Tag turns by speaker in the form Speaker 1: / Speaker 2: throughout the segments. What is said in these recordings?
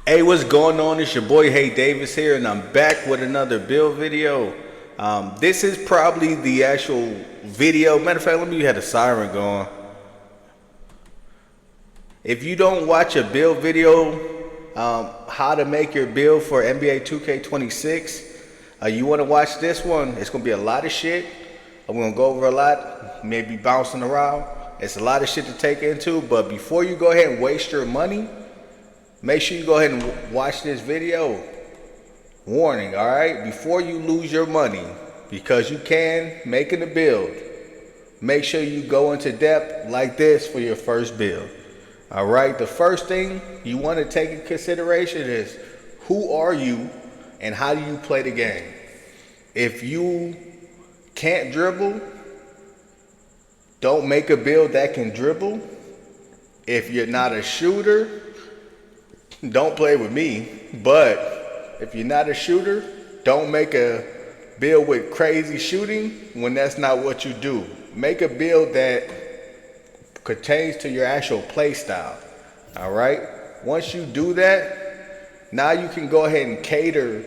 Speaker 1: Hey, what's going on? It's your boy Hey Davis here, and I'm back with another build video. This is probably the actual video. Matter of fact, let me have the siren going. If you don't watch a build video, how to make your build for NBA 2K26, you want to watch this one. It's going to be a lot of shit. I'm going to go over a lot, maybe bouncing around. It's a lot of shit to take into, but before you go ahead and waste your money, make sure you go ahead and watch this video. Warning, all right? Before you lose your money, because you can making a build, make sure you go into depth like this for your first build. All right? The first thing you want to take in consideration is who are you and how do you play the game? If you can't dribble, don't make a build that can dribble. If you're not a shooter, don't play with me. But if you're not a shooter, don't make a build with crazy shooting when that's not what you do. Make a build that pertains to your actual play style. All right? Once you do that, now you can go ahead and cater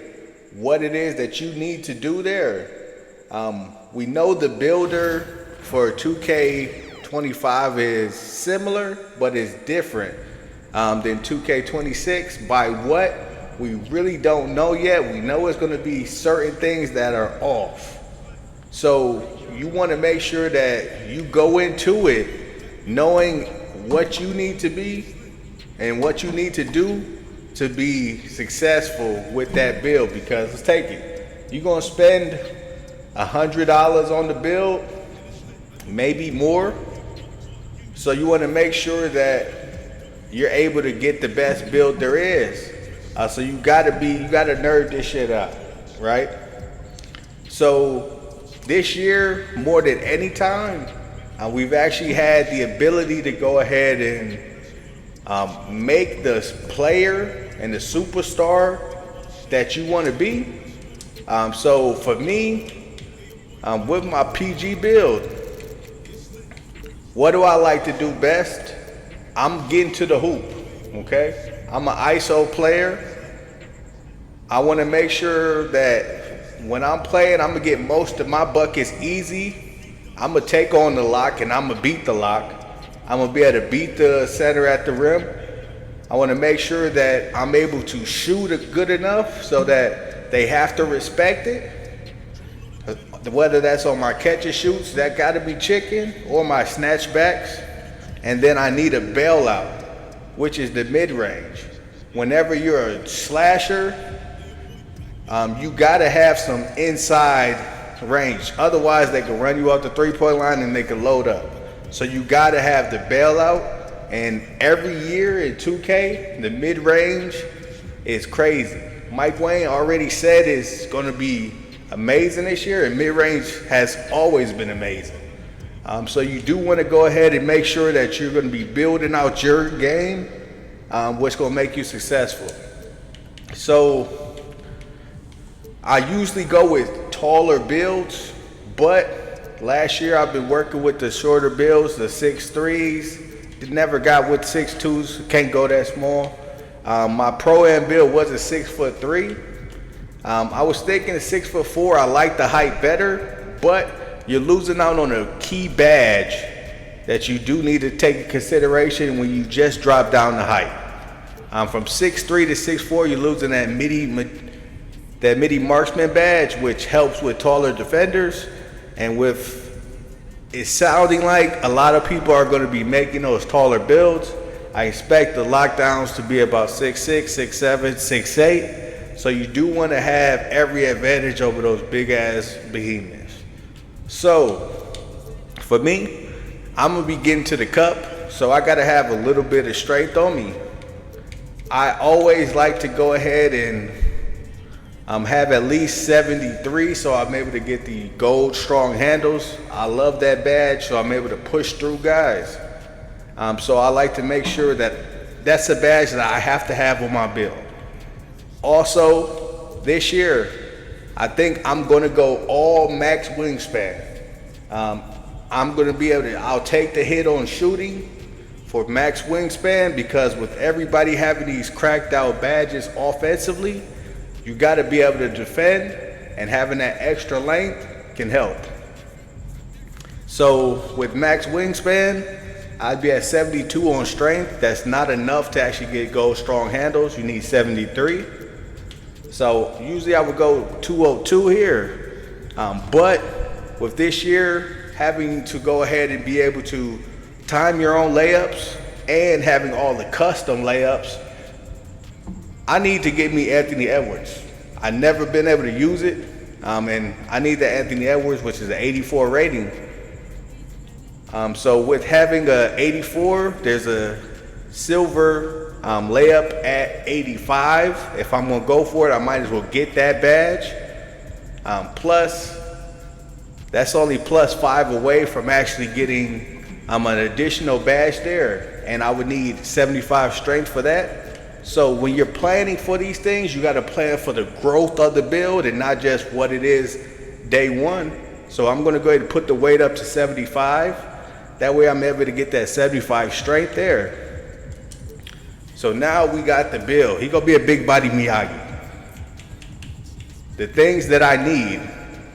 Speaker 1: what it is that you need to do there. We know the builder for 2K25 is similar, but it's different than 2K26. By what? We really don't know yet. We know it's going to be certain things that are off. So you want to make sure that you go into it knowing what you need to be and what you need to do to be successful with that build. Because let's take it. You're going to spend $100 on the build, maybe more. So you want to make sure that you're able to get the best build there is. So you gotta nerd this shit out, right? So this year, more than any time, we've actually had the ability to go ahead and make the player and the superstar that you want to be. So for me, with my PG build, what do I like to do best? I'm getting to the hoop, okay? I'm an ISO player. I want to make sure that when I'm playing, I'm going to get most of my buckets easy. I'm going to take on the lock and I'm going to beat the lock. I'm going to be able to beat the center at the rim. I want to make sure that I'm able to shoot it good enough so that they have to respect it. Whether that's on my catch and shoots, that got to be chicken, or my snatchbacks. And then I need a bailout, which is the mid-range. Whenever you're a slasher, you gotta have some inside range. Otherwise, they can run you off the three-point line and they can load up. So you gotta have the bailout. And every year in 2K, the mid-range is crazy. Mike Wayne already said it's gonna be amazing this year, and mid-range has always been amazing. So you do want to go ahead and make sure that you're going to be building out your game, what's going to make you successful. So I usually go with taller builds, but last year I've been working with the shorter builds, the 6'3s. Never got with 6'2s, can't go that small. My Pro-Am build was a 6'3". I was thinking a 6'4". I like the height better, but you're losing out on a key badge that you do need to take into consideration when you just drop down the height. From 6'3 to 6'4", you're losing that midi marksman badge, which helps with taller defenders. And with it sounding like a lot of people are going to be making those taller builds, I expect the lockdowns to be about 6'6", 6'7", 6'8". So you do want to have every advantage over those big ass behemoths. So, for me, I'm going to be getting to the cup, so I got to have a little bit of strength on me. I always like to go ahead and have at least 73, so I'm able to get the gold strong handles. I love that badge, so I'm able to push through guys. So I like to make sure that that's a badge that I have to have on my build. Also, this year, I think I'm going to go all max wingspan. I'm going to be able to, I'll take the hit on shooting for max wingspan, because with everybody having these cracked out badges offensively, you got to be able to defend, and having that extra length can help. So with max wingspan, I'd be at 72 on strength. That's not enough to actually get gold strong handles. You need 73. So usually I would go 202 here. But with this year having to go ahead and be able to time your own layups and having all the custom layups, I need to get me Anthony Edwards. I've never been able to use it, and I need the Anthony Edwards, which is an 84 rating. So with having a 84, there's a silver layup at 85. If I'm gonna go for it, I might as well get that badge. Plus, that's only +5 away from actually getting an additional badge there, and I would need 75 strength for that. So when you're planning for these things, you gotta plan for the growth of the build and not just what it is day one. So I'm gonna go ahead and put the weight up to 75. That way I'm able to get that 75 strength there. So now we got the build. He gonna be a big body Miyagi. The things that I need,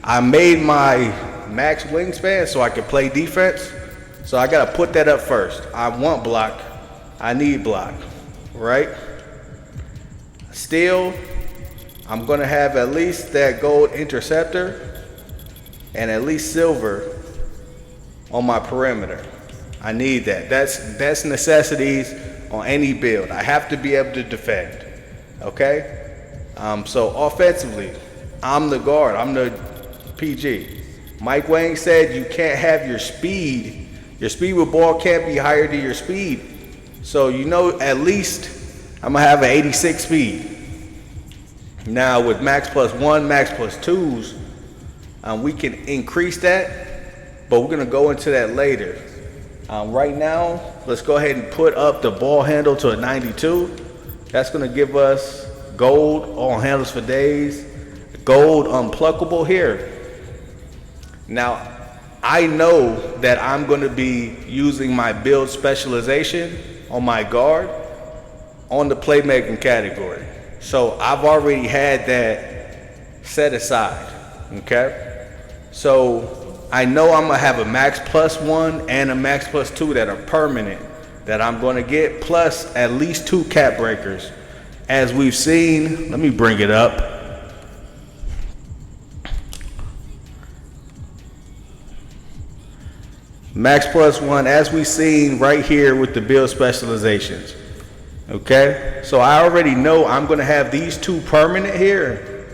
Speaker 1: I made my max wingspan so I can play defense. So I gotta put that up first. I want block, I need block, right? Still, I'm gonna have at least that gold interceptor and at least silver on my perimeter. I need that. That's necessities on any build. I have to be able to defend, okay? So offensively, I'm the guard, I'm the PG. Mike Wang said you can't have your speed with ball can't be higher than your speed. So you know at least I'm gonna have an 86 speed. Now with max +1, max +2s, we can increase that, but we're gonna go into that later. Right now, let's go ahead and put up the ball handle to a 92. That's gonna give us gold on handles for days, gold unpluckable here. Now, I know that I'm gonna be using my build specialization on my guard on the playmaking category. So I've already had that set aside, okay? So I know I'm gonna have a max +1 and a max +2 that are permanent that I'm gonna get, plus at least 2 cap breakers. As we've seen, let me bring it up. Max +1, as we've seen right here with the build specializations. Okay, so I already know I'm gonna have these 2 permanent here,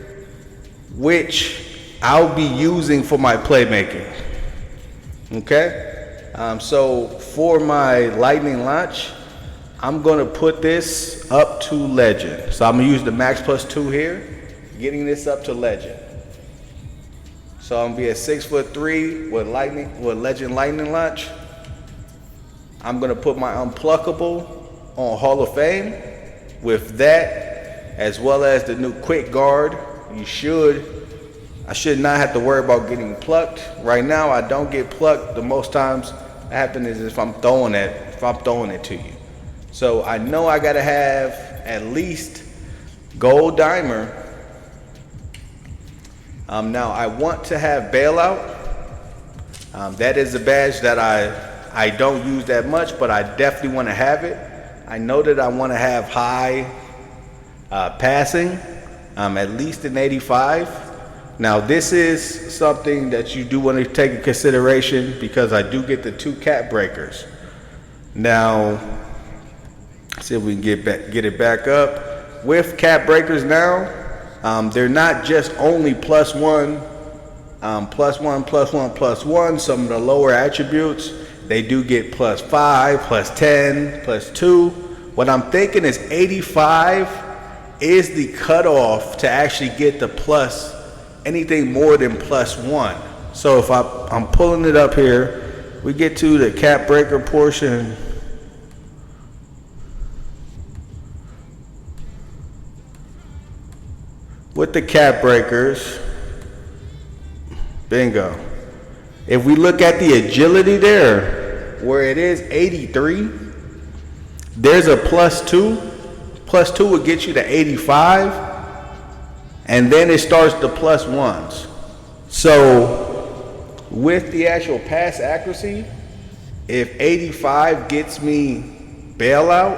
Speaker 1: which I'll be using for my playmaking. Okay, so for my lightning launch, I'm gonna put this up to legend. So I'm gonna use the max +2 here, getting this up to legend. So I'm gonna be at 6'3" with legend lightning launch. I'm gonna put my unpluckable on Hall of Fame. With that, as well as the new quick guard, I should not have to worry about getting plucked. Right now, I don't get plucked. The most times that happens is if I'm throwing it to you. So I know I gotta have at least gold dimer. Now I want to have bailout. That is a badge that I don't use that much, but I definitely want to have it. I know that I want to have high passing, at least an 85. Now this is something that you do want to take into consideration because I do get the 2 cap breakers. Now, see if we can get it back up. With cap breakers now, they're not just only +1, +1, +1, +1. Some of the lower attributes, they do get +5, +10, +2. What I'm thinking is 85 is the cutoff to actually get the plus, anything more than +1. So if I'm pulling it up here, we get to the cap breaker portion. With the cap breakers, bingo. If we look at the agility there, where it is 83, there's a +2. +2 would get you to 85, and then it starts the +1s. So with the actual pass accuracy, if 85 gets me bailout,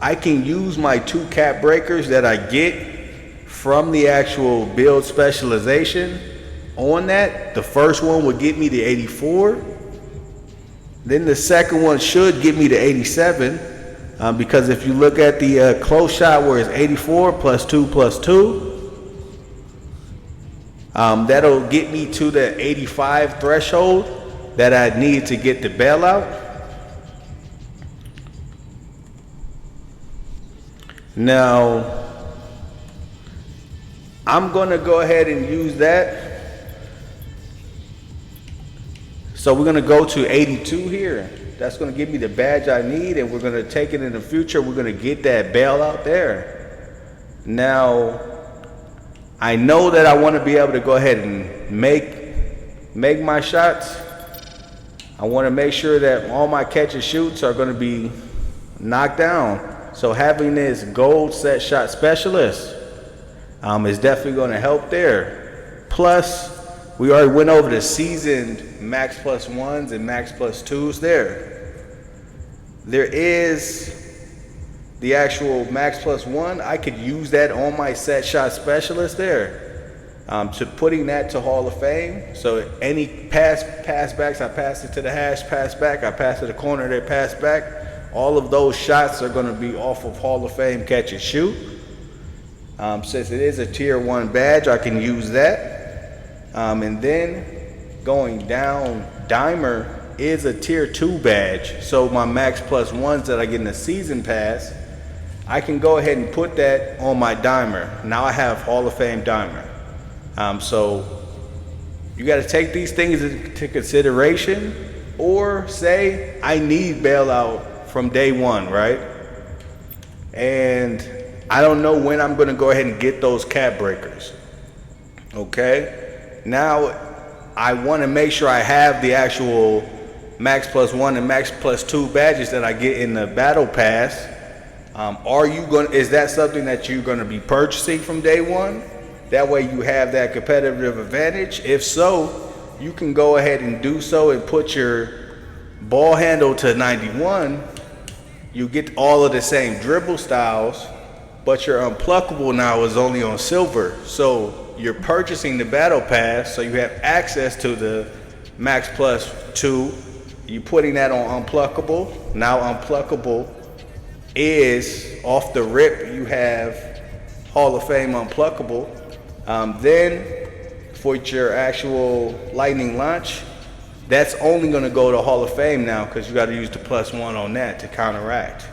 Speaker 1: I can use my 2 cap breakers that I get from the actual build specialization on that. The first one would get me to 84. Then the second one should get me to 87. Because if you look at the close shot where it's 84 +2 +2, that'll get me to the 85 threshold that I need to get the bailout. Now, I'm gonna go ahead and use that. So we're gonna go to 82 here. That's gonna give me the badge I need, and we're gonna take it in the future. We're gonna get that bailout there. Now, I know that I wanna be able to go ahead and make my shots. I wanna make sure that all my catch and shoots are gonna be knocked down. So having this gold set shot specialist is definitely gonna help there. Plus, we already went over the seasoned max +1s and max +2s there. There is the actual max +1. I could use that on my set shot specialist there. To putting that to Hall of Fame. So any pass backs, I pass it to the hash, pass back, I pass to the corner, they pass back. All of those shots are gonna be off of Hall of Fame catch and shoot. Since it is a tier 1 badge, I can use that. And then going down, Dimer is a tier 2 badge. So my max +1s that I get in the season pass, I can go ahead and put that on my Dimer. Now I have Hall of Fame Dimer. So you got to take these things into consideration, or say I need bailout from day 1, right? And I don't know when I'm going to go ahead and get those cap breakers. Okay? Now I want to make sure I have the actual max +1 and max +2 badges that I get in the battle pass. Is that something that you're going to be purchasing from day 1? That way you have that competitive advantage. If so, you can go ahead and do so and put your ball handle to 91. You get all of the same dribble styles, but your unpluckable now is only on silver. So you're purchasing the battle pass, so you have access to the max +2. You're putting that on unpluckable. Now unpluckable is off the rip. You have Hall of Fame unpluckable. Then for your actual lightning launch, that's only going to go to Hall of Fame now, because you got to use the +1 on that to counteract.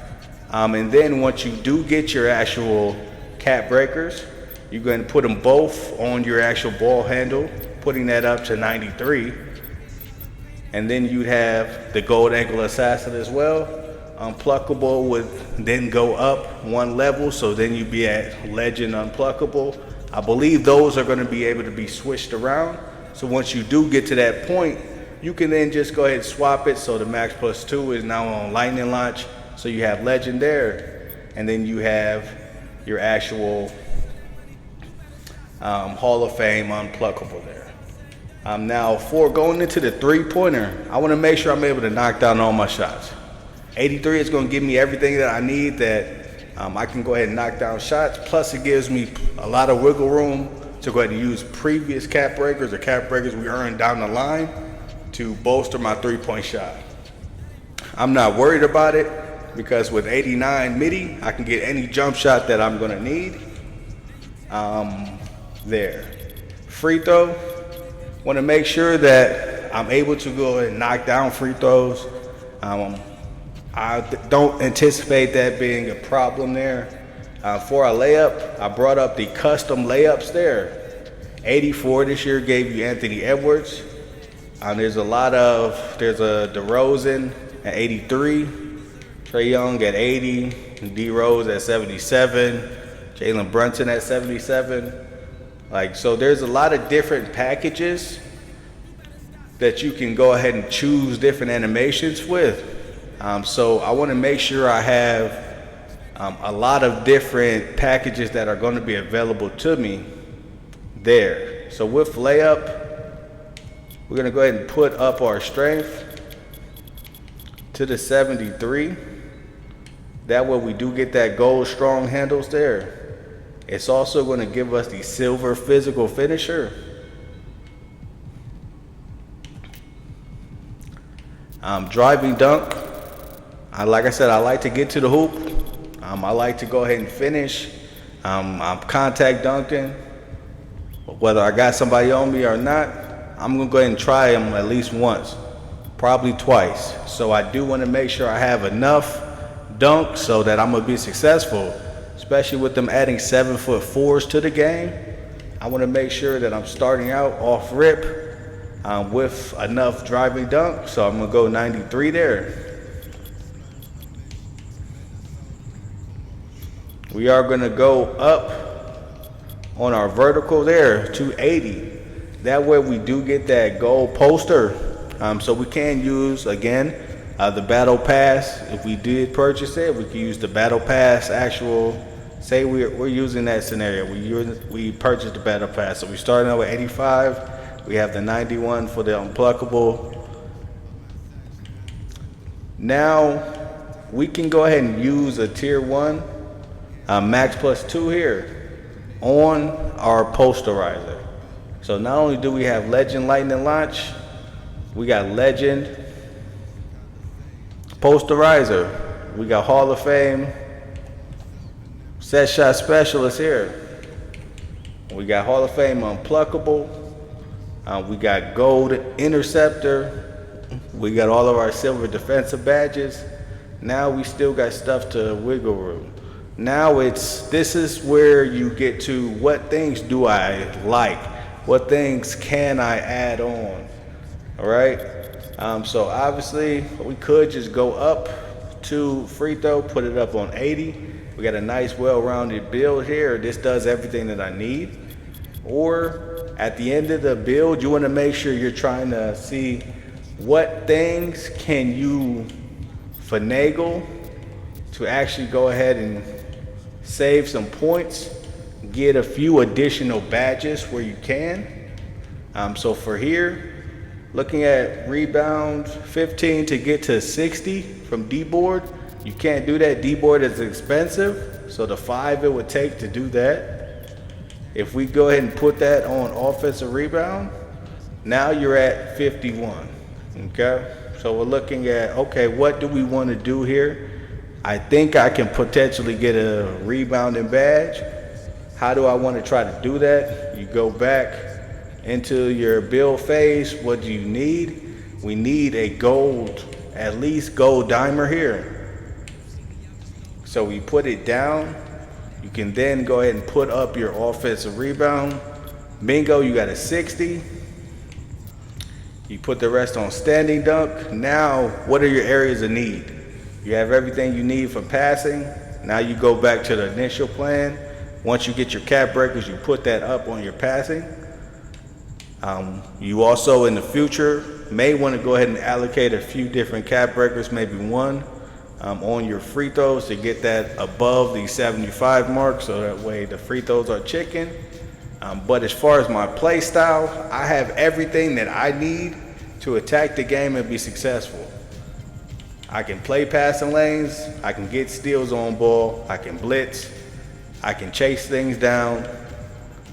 Speaker 1: And then once you do get your actual cap breakers, you're going to put them both on your actual ball handle, putting that up to 93. And then you'd have the gold ankle assassin as well. Unpluckable would then go up 1 level, so then you'd be at legend unpluckable. I believe those are going to be able to be switched around. So once you do get to that point, you can then just go ahead and swap it. So the max +2 is now on lightning launch. So you have legend there. And then you have your actual Hall of Fame unpluckable there. Now for going into the 3-pointer, I want to make sure I'm able to knock down all my shots. 83 is going to give me everything that I need, that I can go ahead and knock down shots. Plus it gives me a lot of wiggle room to go ahead and use previous cap breakers or cap breakers we earned down the line to bolster my 3-point shot. I'm not worried about it, because with 89 midi, I can get any jump shot that I'm going to need. There. Free throw, want to make sure that I'm able to go ahead and knock down free throws. I don't anticipate that being a problem there. For a layup, I brought up the custom layups there. 84 this year gave you Anthony Edwards. There's a DeRozan at 83, Trae Young at 80, D Rose at 77, Jalen Brunson at 77. So there's a lot of different packages that you can go ahead and choose different animations with. So I want to make sure I have a lot of different packages that are going to be available to me there. So with layup, we're going to go ahead and put up our strength to the 73. That way we do get that gold strong handles there. It's also going to give us the silver physical finisher. Driving dunk. Like I said, I like to get to the hoop. I like to go ahead and finish. I'm contact dunking. Whether I got somebody on me or not, I'm going to go ahead and try them at least once, probably twice. So I do want to make sure I have enough dunks so that I'm going to be successful, especially with them adding 7'4" to the game. I want to make sure that I'm starting out off rip with enough driving dunk. So I'm going to go 93 there. We are going to go up on our vertical there to 80. That way we do get that gold poster. So we can use, again, the battle pass. If we did purchase it, we can use the battle pass actual. Say we're using that scenario. We purchased the battle pass. So we starting out with 85. We have the 91 for the unpluckable. Now we can go ahead and use a tier 1. Max plus 2 here on our posterizer. So not only do we have Legend Lightning Launch, we got Legend Posterizer. We got Hall of Fame Set Shot Specialist here. We got Hall of Fame Unpluckable. We got Gold Interceptor. We got all of our silver defensive badges. Now we still got stuff to wiggle room. Now this is where you get to what things do I like, what things can I add on, all right? So obviously we could just go up to free throw, put it up on 80. We got a nice well-rounded build here. This does everything that I need. Or at the end of the build, you want to make sure you're trying to see what things can you finagle to actually go ahead and save some points, get a few additional badges where you can. So for here, looking at rebound 15 to get to 60 from D-board, you can't do that. D-board is expensive, so the 5 it would take to do that. If we go ahead and put that on offensive rebound, now you're at 51, okay? So we're looking at, okay, what do we want to do here? I think I can potentially get a rebounding badge. How do I want to try to do that? You go back into your build phase. What do you need? We need a gold, at least gold dimer here. So we put it down. You can then go ahead and put up your offensive rebound. Bingo, you got a 60. You put the rest on standing dunk. Now, what are your areas of need? You have everything you need for passing. Now you go back to the initial plan. Once you get your cap breakers, you put that up on your passing. You also in the future may want to go ahead and allocate a few different cap breakers, maybe one on your free throws to get that above the 75 mark, so that way the free throws are chicken. But as far as my play style, I have everything that I need to attack the game and be successful. I can play passing lanes, I can get steals on ball, I can blitz, I can chase things down,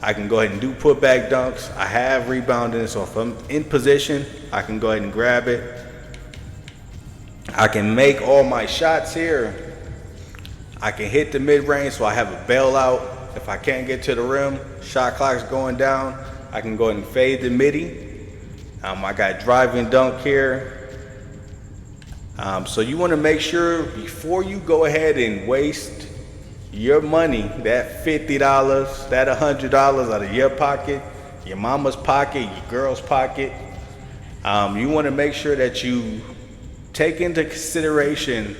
Speaker 1: I can go ahead and do putback dunks, I have rebounding, so if I'm in position, I can go ahead and grab it. I can make all my shots here. I can hit the mid-range, so I have a bailout. If I can't get to the rim, shot clock's going down, I can go ahead and fade the midi. I got driving dunk here. So you want to make sure before you go ahead and waste your money, that $50, that $100 out of your pocket, your mama's pocket, your girl's pocket, you want to make sure that you take into consideration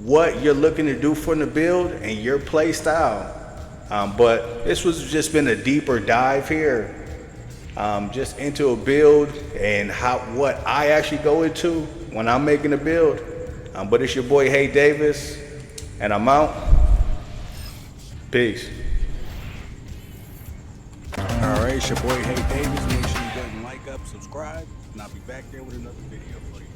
Speaker 1: what you're looking to do for the build and your play style. But this was just been a deeper dive here, just into a build and what I actually go into when I'm making a build. But it's your boy Hey Davis, and I'm out. Peace.
Speaker 2: All right, it's your boy Hey Davis. Make sure you go and like up, subscribe, and I'll be back there with another video for you.